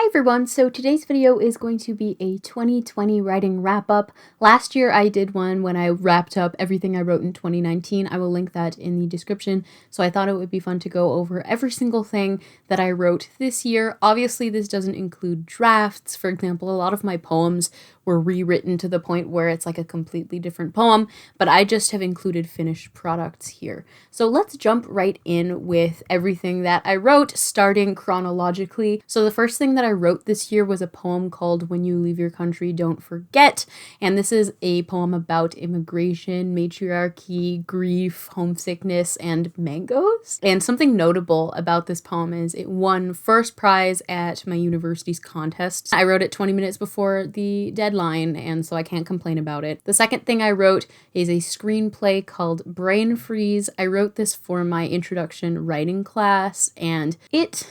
Hi everyone, so today's video is going to be a 2020 writing wrap-up. Last year I did one when I wrapped up everything I wrote in 2019. I will link that in the description. So I thought it would be fun to go over every single thing that I wrote this year. Obviously this doesn't include drafts. For example, a lot of my poems were rewritten to the point where it's like a completely different poem, but I just have included finished products here. So let's jump right in with everything that I wrote, starting chronologically. So the first thing that I wrote this year was a poem called When You Leave Your Country, Don't Forget. And this is a poem about immigration, matriarchy, grief, homesickness, and mangoes. And something notable about this poem is it won first prize at my university's contest. I wrote it 20 minutes before the deadline, and so I can't complain about it. The second thing I wrote is a screenplay called Brain Freeze. I wrote this for my introduction writing class, and it's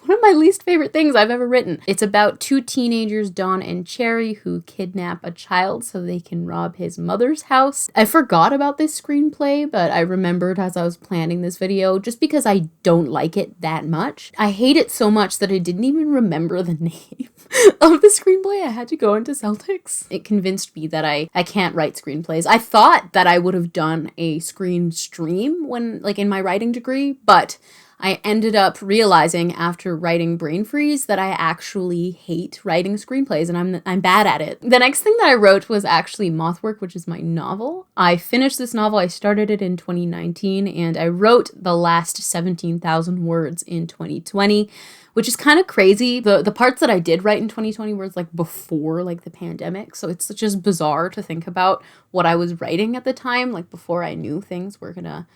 one of my least favorite things I've ever written. It's about two teenagers, Dawn and Cherry, who kidnap a child so they can rob his mother's house. I forgot about this screenplay, but I remembered as I was planning this video just because I don't like it that much. I hate it so much that I didn't even remember the name of the screenplay. I had to go into Celtics. It convinced me that I can't write screenplays. I thought that I would have done a screen stream when, like, in my writing degree, but I ended up realizing after writing Brain Freeze that I actually hate writing screenplays and I'm bad at it. The next thing that I wrote was actually Mothwork, which is my novel. I finished this novel. I started it in 2019 and I wrote the last 17,000 words in 2020, which is kind of crazy. The parts that I did write in 2020 were like before like the pandemic. So it's just bizarre to think about what I was writing at the time, like before I knew things were gonna,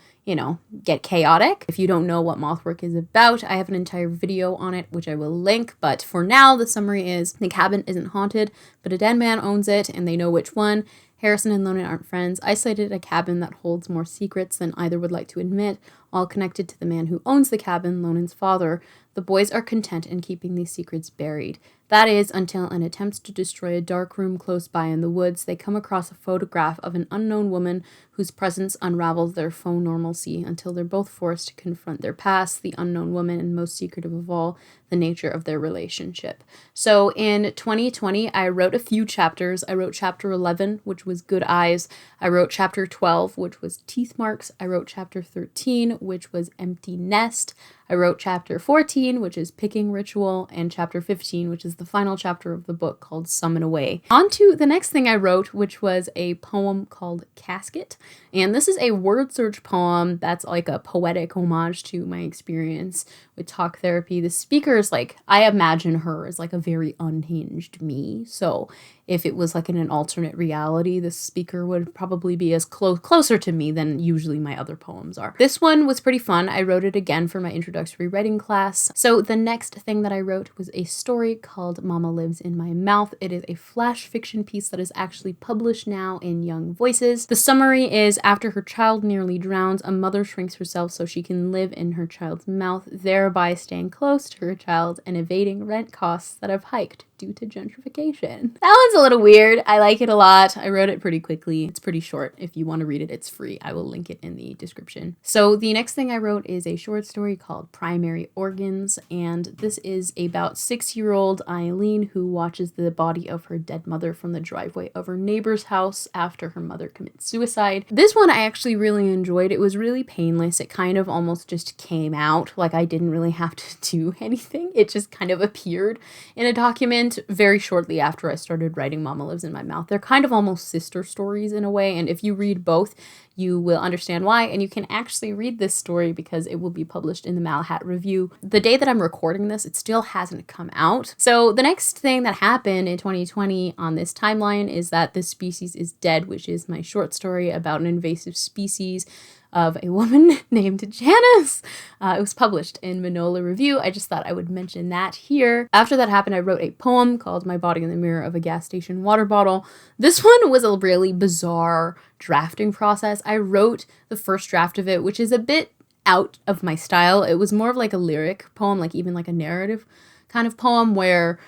get chaotic. If you don't know what Mothwork is about, I have an entire video on it, which I will link. But for now, the summary is the cabin isn't haunted, but a dead man owns it and they know which one. Harrison and Lonan aren't friends, isolated a cabin that holds more secrets than either would like to admit, all connected to the man who owns the cabin, Lonan's father. The boys are content in keeping these secrets buried. That is, until an attempt to destroy a dark room close by in the woods, they come across a photograph of an unknown woman whose presence unravels their faux normalcy until they're both forced to confront their past, the unknown woman, and most secretive of all, the nature of their relationship. So in 2020, I wrote a few chapters. I wrote chapter 11, which was Good Eyes. I wrote chapter 12, which was Teeth Marks. I wrote chapter 13, which was Empty Nest. I wrote chapter 14, which is Picking Ritual, and chapter 15, which is the final chapter of the book called Summon Away. On to the next thing I wrote, which was a poem called Casket. And this is a word search poem that's like a poetic homage to my experience with talk therapy. The speaker is like, I imagine her as like a very unhinged me. So if it was like in an alternate reality, the speaker would probably be as closer to me than usually my other poems are. This one was pretty fun. I wrote it again for my introductory writing class. So the next thing that I wrote was a story called Mama Lives in My Mouth. It is a flash fiction piece that is actually published now in Young Voices. The summary is, after her child nearly drowns, a mother shrinks herself so she can live in her child's mouth, thereby staying close to her child and evading rent costs that have hiked due to gentrification. That one's a little weird. I like it a lot. I wrote it pretty quickly. It's pretty short. If you want to read it, it's free. I will link it in the description. So the next thing I wrote is a short story called Primary Organs, and this is about 6-year-old Eileen who watches the body of her dead mother from the driveway of her neighbor's house after her mother commits suicide. This one I actually really enjoyed. It was really painless. It kind of almost just came out. Like I didn't really have to do anything. It just kind of appeared in a document very shortly after I started writing Mama Lives in My Mouth. They're kind of almost sister stories in a way, and if you read both, you will understand why, and you can actually read this story because it will be published in the Malahat review. The day that I'm recording this, it still hasn't come out. So the next thing that happened in 2020 on this timeline is that This Species is Dead, which is my short story about an invasive species of a woman named Janice. It was published in Manola Review. I just thought I would mention that here. After that happened, I wrote a poem called My Body in the Mirror of a Gas Station Water Bottle. This one was a really bizarre drafting process. I wrote the first draft of it, which is a bit out of my style. It was more of like a lyric poem, like even like a narrative kind of poem where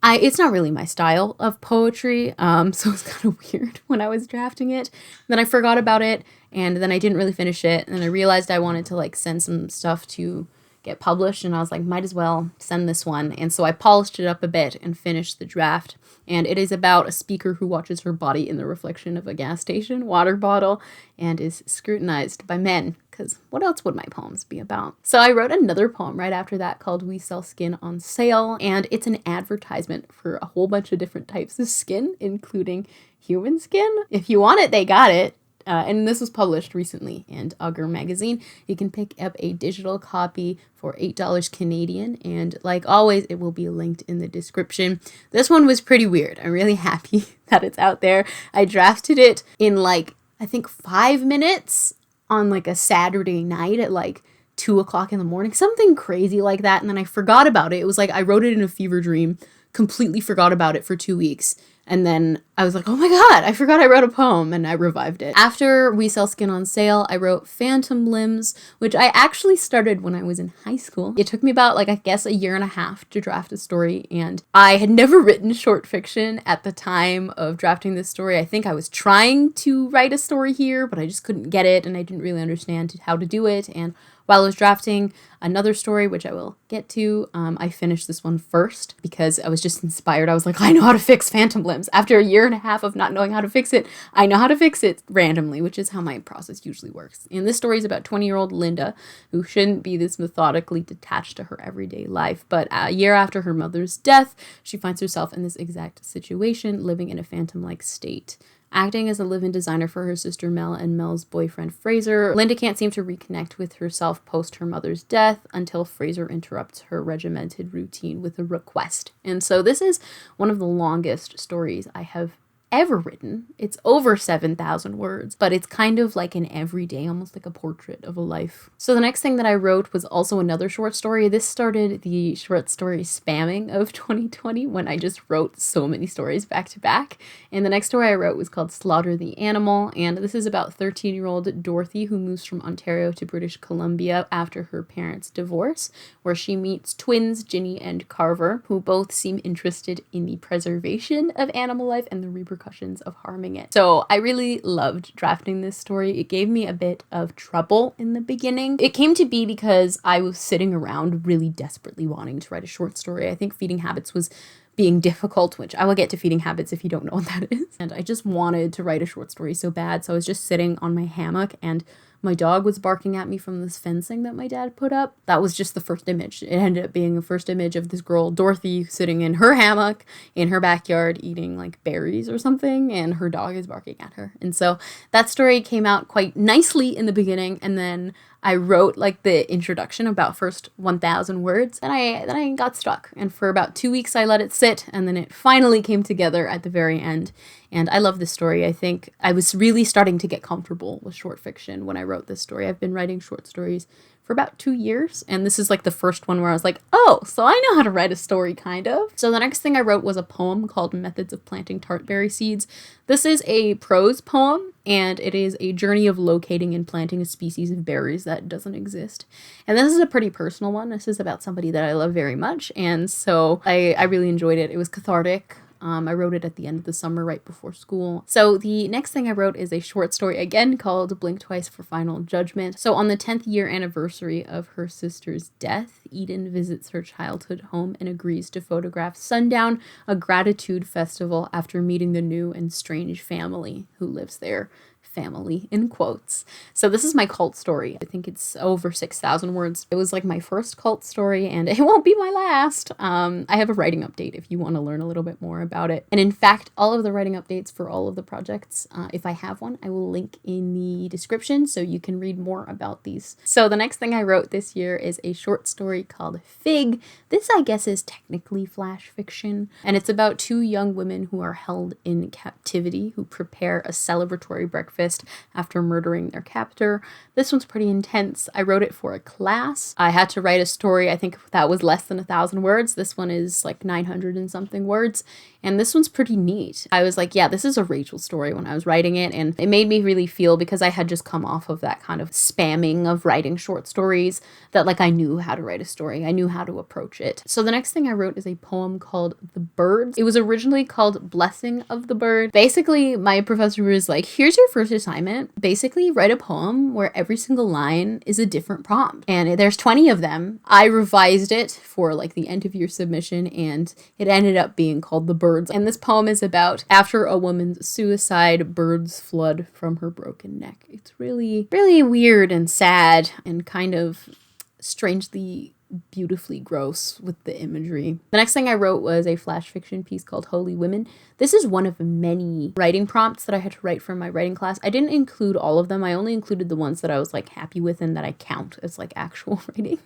it's not really my style of poetry, so it's kind of weird when I was drafting it. Then I forgot about it, and then I didn't really finish it, and then I realized I wanted to like send some stuff to get published, and I was like, might as well send this one. And so I polished it up a bit and finished the draft. And it is about a speaker who watches her body in the reflection of a gas station water bottle and is scrutinized by men, because what else would my poems be about? So I wrote another poem right after that called We Sell Skin on Sale, and it's an advertisement for a whole bunch of different types of skin, including human skin. If you want it, they got it. And this was published recently in Augur Magazine. You can pick up a digital copy for $8 Canadian, and like always, it will be linked in the description. This one was pretty weird. I'm really happy that it's out there. I drafted it in like, I think 5 minutes on like a Saturday night at like 2 o'clock in the morning, something crazy like that. And then I forgot about it. It was like I wrote it in a fever dream, completely forgot about it for 2 weeks. And then I was like, oh my God, I forgot I wrote a poem, and I revived it. After We Sell Skin on Sale, I wrote Phantom Limbs, which I actually started when I was in high school. It took me about like, I guess, a year and a half to draft a story, and I had never written short fiction at the time of drafting this story. I think I was trying to write a story here, but I just couldn't get it, and I didn't really understand how to do it. And while I was drafting another story, which I will get to, I finished this one first because I was just inspired. I was like, I know how to fix Phantom Limbs. After a year and a half of not knowing how to fix it, I know how to fix it randomly, which is how my process usually works. And this story is about 20-year-old Linda, who shouldn't be this methodically detached to her everyday life. But a year after her mother's death, she finds herself in this exact situation, living in a phantom-like state. Acting as a live-in designer for her sister Mel and Mel's boyfriend Fraser, Linda can't seem to reconnect with herself post her mother's death until Fraser interrupts her regimented routine with a request. And so this is one of the longest stories I have ever written. It's over 7,000 words, but it's kind of like an everyday, almost like a portrait of a life. So the next thing that I wrote was also another short story. This started the short story spamming of 2020 when I just wrote so many stories back to back. And the next story I wrote was called Slaughter the Animal, and this is about 13-year-old Dorothy, who moves from Ontario to British Columbia after her parents' divorce, where she meets twins Ginny and Carver, who both seem interested in the preservation of animal life and the repercussions of harming it. So I really loved drafting this story. It gave me a bit of trouble in the beginning. It came to be because I was sitting around really desperately wanting to write a short story. I think Feeding Habits was being difficult, which I will get to Feeding Habits if you don't know what that is. And I just wanted to write a short story so bad. So I was just sitting on my hammock, and my dog was barking at me from this fencing that my dad put up. That was just the first image. It ended up being a first image of this girl, Dorothy, sitting in her hammock in her backyard eating like berries or something, and her dog is barking at her. And so that story came out quite nicely in the beginning, and then I wrote like the introduction about first 1,000 words, and then I got stuck. And for about 2 weeks I let it sit, and then it finally came together at the very end. And I love this story. I think I was really starting to get comfortable with short fiction when I wrote this story. I've been writing short stories for about 2 years, and this is like the first one where I was like, oh, so I know how to write a story, kind of. So the next thing I wrote was a poem called Methods of Planting Tartberry Seeds. This is a prose poem, and it is a journey of locating and planting a species of berries that doesn't exist. And this is a pretty personal one. This is about somebody that I love very much, and so I really enjoyed it. It was cathartic. I wrote it at the end of the summer, right before school. So the next thing I wrote is a short story, again, called Blink Twice for Final Judgment. So on the 10th year anniversary of her sister's death, Eden visits her childhood home and agrees to photograph Sundown, a gratitude festival, after meeting the new and strange family who lives there. Family in quotes. So this is my cult story. I think it's over 6,000 words. It was like my first cult story, and it won't be my last. I have a writing update if you want to learn a little bit more about it. And in fact, all of the writing updates for all of the projects, if I have one, I will link in the description so you can read more about these. So the next thing I wrote this year is a short story called Fig. This, I guess, is technically flash fiction, and it's about 2 young women who are held in captivity who prepare a celebratory breakfast after murdering their captor. This one's pretty intense. I wrote it for a class. I had to write a story, I think that was less than 1,000 words. This one is like 900 and something words. And this one's pretty neat. I was like, yeah, this is a Rachel story when I was writing it. And it made me really feel, because I had just come off of that kind of spamming of writing short stories, that like I knew how to write a story. I knew how to approach it. So the next thing I wrote is a poem called The Birds. It was originally called Blessing of the Bird. Basically, my professor was like, here's your first homework assignment. Basically, write a poem where every single line is a different prompt. And there's 20 of them. I revised it for like the end of year submission, and it ended up being called The Birds. And this poem is about after a woman's suicide, birds flood from her broken neck. It's really, really weird and sad and kind of strangely beautifully gross with the imagery. The next thing I wrote was a flash fiction piece called Holy Women. This is one of many writing prompts that I had to write for my writing class. I didn't include all of them. I only included the ones that I was like happy with and that I count as like actual writing.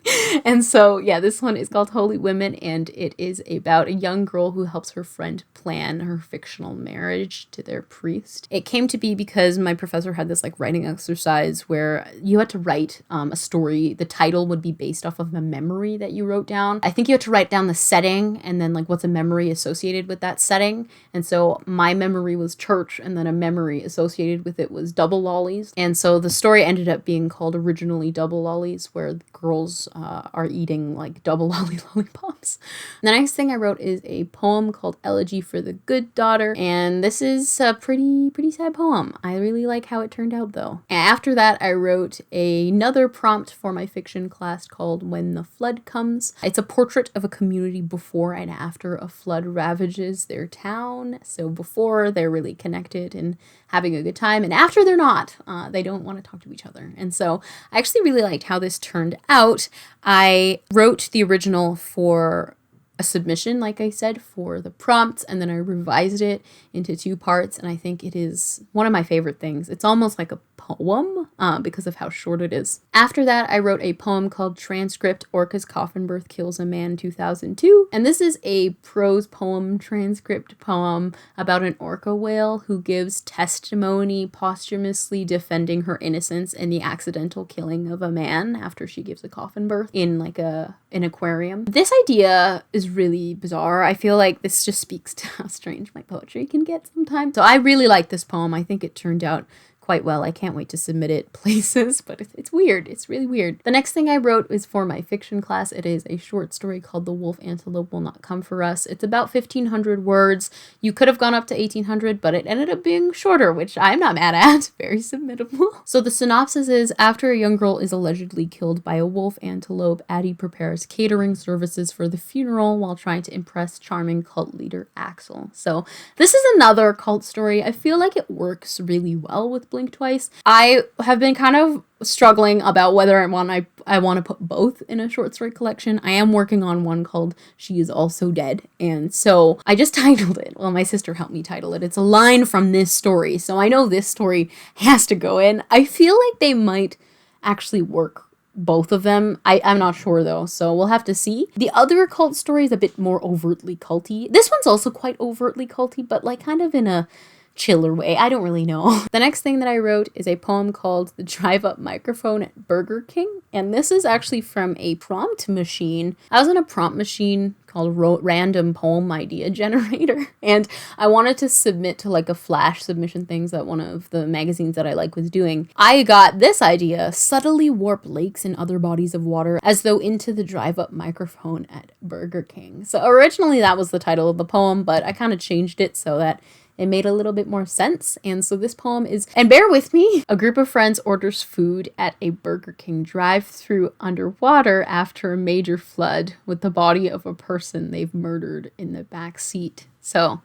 And so yeah, this one is called Holy Women, and it is about a young girl who helps her friend plan her fictional marriage to their priest. It came to be because my professor had this like writing exercise where you had to write a story. The title would be based off of a memory that you wrote down. I think you had to write down the setting and then like what's a memory associated with that setting. And so my memory was church, and then a memory associated with it was double lollies. And so the story ended up being called originally Double Lollies, where the girls are eating like double lollipops. The next thing I wrote is a poem called Elegy for the Good Daughter, and this is a pretty sad poem. I really like how it turned out though. After that, I wrote another prompt for my fiction class called When the Flood Comes. It's a portrait of a community before and after a flood ravages their town. So before, they're really connected and having a good time, and after they're not, they don't want to talk to each other. And so I actually really liked how this turned out. I wrote the original for a submission, like I said, for the prompts, and then I revised it into 2 parts, and I think it is one of my favorite things. It's almost like a poem because of how short it is. After that, I wrote a poem called Transcript, Orca's Coffin Birth Kills a Man 2002, and this is a prose poem, transcript poem about an orca whale who gives testimony posthumously defending her innocence in the accidental killing of a man after she gives a coffin birth in like an aquarium. This idea is really bizarre. I feel like this just speaks to how strange my poetry can get sometimes. So I really like this poem. I think it turned out quite well. I can't wait to submit it places, but it's weird. It's really weird. The next thing I wrote is for my fiction class. It is a short story called The Wolf Antelope Will Not Come for Us. It's about 1,500 words. You could have gone up to 1,800, but it ended up being shorter, which I'm not mad at. Very submittable. So the synopsis is, after a young girl is allegedly killed by a wolf antelope, Addie prepares catering services for the funeral while trying to impress charming cult leader Axel. So this is another cult story. I feel like it works really well with Blink Twice. I have been kind of struggling about whether I want to put both in a short story collection. I am working on one called She Is Also Dead, and so I just titled it. Well, my sister helped me title it. It's a line from this story, so I know this story has to go in. I feel like they might actually work, both of them. I'm not sure though, so we'll have to see. The other cult story is a bit more overtly culty. This one's also quite overtly culty, but like kind of in a chiller way. I don't really know. The next thing that I wrote is a poem called The Drive-Up Microphone at Burger King, and this is actually from a prompt machine. I was in a prompt machine called Random Poem Idea Generator, and I wanted to submit to like a flash submission things that one of the magazines that I like was doing. I got this idea: subtly warp lakes and other bodies of water as though into the drive-up microphone at Burger King. So originally that was the title of the poem, but I kind of changed it so that it made a little bit more sense. And so this poem is, and bear with me, a group of friends orders food at a Burger King drive-thru underwater after a major flood with the body of a person they've murdered in the back seat. So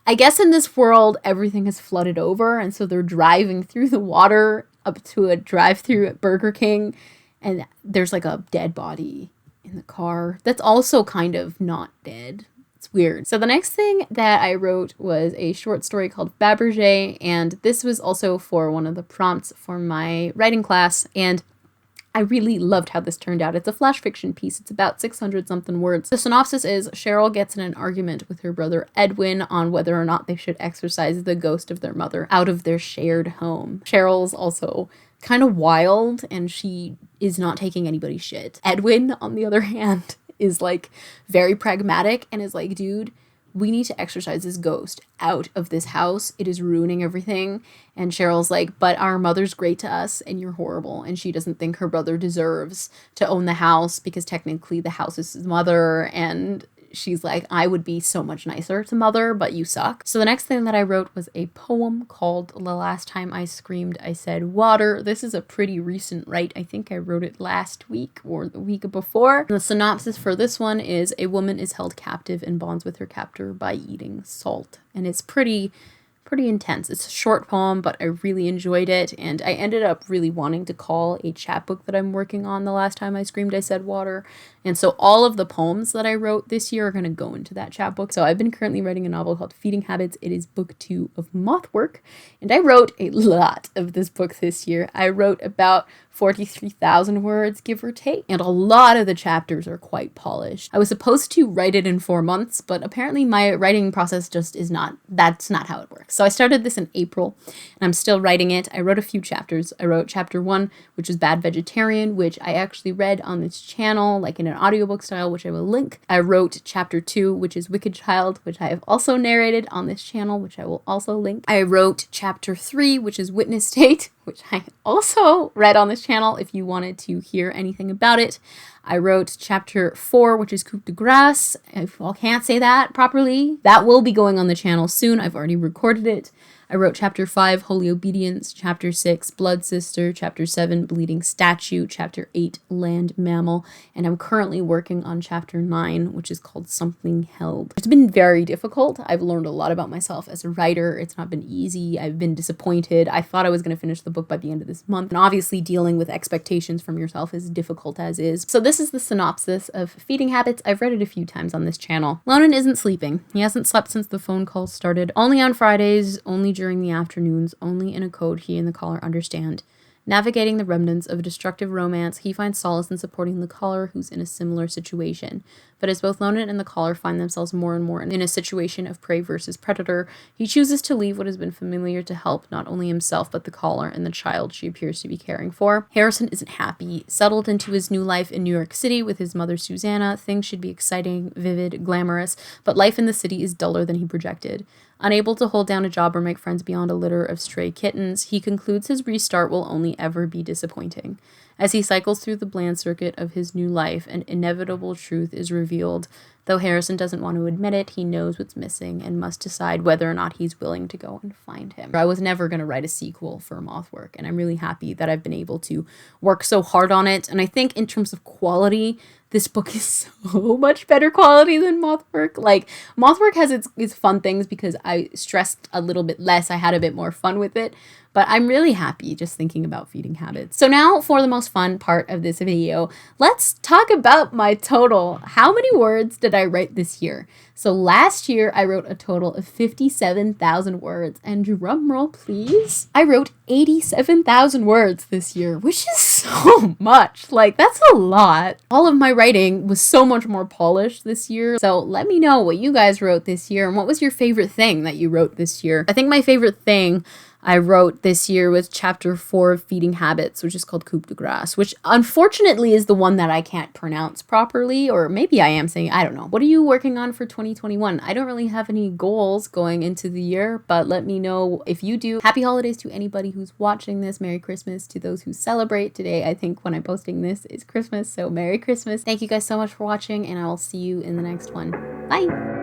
I guess in this world, everything has flooded over, and so they're driving through the water up to a drive-thru at Burger King, and there's like a dead body in the car that's also kind of not dead. It's weird. So the next thing that I wrote was a short story called Fabergé, and this was also for one of the prompts for my writing class, and I really loved how this turned out. It's a flash fiction piece. It's about 600 something words. The synopsis is, Cheryl gets in an argument with her brother Edwin on whether or not they should exorcise the ghost of their mother out of their shared home. Cheryl's also kind of wild, and she is not taking anybody's shit. Edwin, on the other hand, is like very pragmatic and is like, dude, we need to exorcise this ghost out of this house. It is ruining everything. And Cheryl's like, but our mother's great to us and you're horrible. And she doesn't think her brother deserves to own the house because technically the house is his mother. And she's like, I would be so much nicer to mother, but you suck. So the next thing that I wrote was a poem called The Last Time I Screamed, I Said Water. This is a pretty recent write. I think I wrote it last week or the week before. The synopsis for this one is: a woman is held captive and bonds with her captor by eating salt. And it's pretty intense. It's a short poem, but I really enjoyed it, and I ended up really wanting to call a chapbook that I'm working on The Last Time I Screamed, I Said Water. And so all of the poems that I wrote this year are going to go into that chapbook. So I've been currently writing a novel called Feeding Habits. It is book 2 of Mothwork, and I wrote a lot of this book this year. I wrote about 43,000 words, give or take, and a lot of the chapters are quite polished. I was supposed to write it in 4 months, but apparently my writing process just is not, that's not how it works. So I started this in April, and I'm still writing it. I wrote a few chapters. I wrote chapter 1, which was Bad Vegetarian, which I actually read on this channel, like in an audiobook style, which I will link. I wrote chapter 2, which is Wicked Child, which I have also narrated on this channel, which I will also link. I wrote chapter 3, which is Witness State, which I also read on this channel if you wanted to hear anything about it. I wrote chapter 4, which is Coup de Grace. I can't say that properly. That will be going on the channel soon. I've already recorded it. I wrote chapter 5, Holy Obedience, chapter 6, Blood Sister, chapter 7, Bleeding Statue, chapter 8, Land Mammal, and I'm currently working on chapter 9, which is called Something Held. It's been very difficult. I've learned a lot about myself as a writer. It's not been easy. I've been disappointed. I thought I was going to finish the book by the end of this month, and obviously dealing with expectations from yourself is difficult as is. So this is the synopsis of Feeding Habits. I've read it a few times on this channel. Lonan isn't sleeping. He hasn't slept since the phone calls started. Only on Fridays, only during the afternoons, only in a code he and the caller understand. Navigating the remnants of a destructive romance, he finds solace in supporting the caller who's in a similar situation. But as both Lonan and the caller find themselves more and more in a situation of prey versus predator, he chooses to leave what has been familiar to help not only himself but the caller and the child she appears to be caring for. Harrison isn't happy. Settled into his new life in New York City with his mother Susanna, things should be exciting, vivid, glamorous, but life in the city is duller than he projected. Unable to hold down a job or make friends beyond a litter of stray kittens, he concludes his restart will only ever be disappointing. As he cycles through the bland circuit of his new life, an inevitable truth is revealed. Though Harrison doesn't want to admit it, he knows what's missing and must decide whether or not he's willing to go and find him. I was never going to write a sequel for Mothwork, and I'm really happy that I've been able to work so hard on it. And I think in terms of quality, this book is so much better quality than Mothwork. Like, Mothwork has its fun things because I stressed a little bit less. I had a bit more fun with it. But I'm really happy just thinking about Feeding Habits. So now for the most fun part of this video, let's talk about my total. How many words did I write this year? So last year I wrote a total of 57,000 words, and drum roll please. I wrote 87,000 words this year, which is so much. Like, that's a lot. All of my writing was so much more polished this year. So let me know what you guys wrote this year and what was your favorite thing that you wrote this year. I think my favorite thing I wrote this year was chapter 4 of Feeding Habits, which is called Coup de Grace, which unfortunately is the one that I can't pronounce properly, or maybe I am saying, I don't know. What are you working on for 2021? I don't really have any goals going into the year, but let me know if you do. Happy holidays to anybody who's watching this. Merry Christmas to those who celebrate today. I think when I'm posting this is Christmas, so Merry Christmas. Thank you guys so much for watching, and I will see you in the next one. Bye!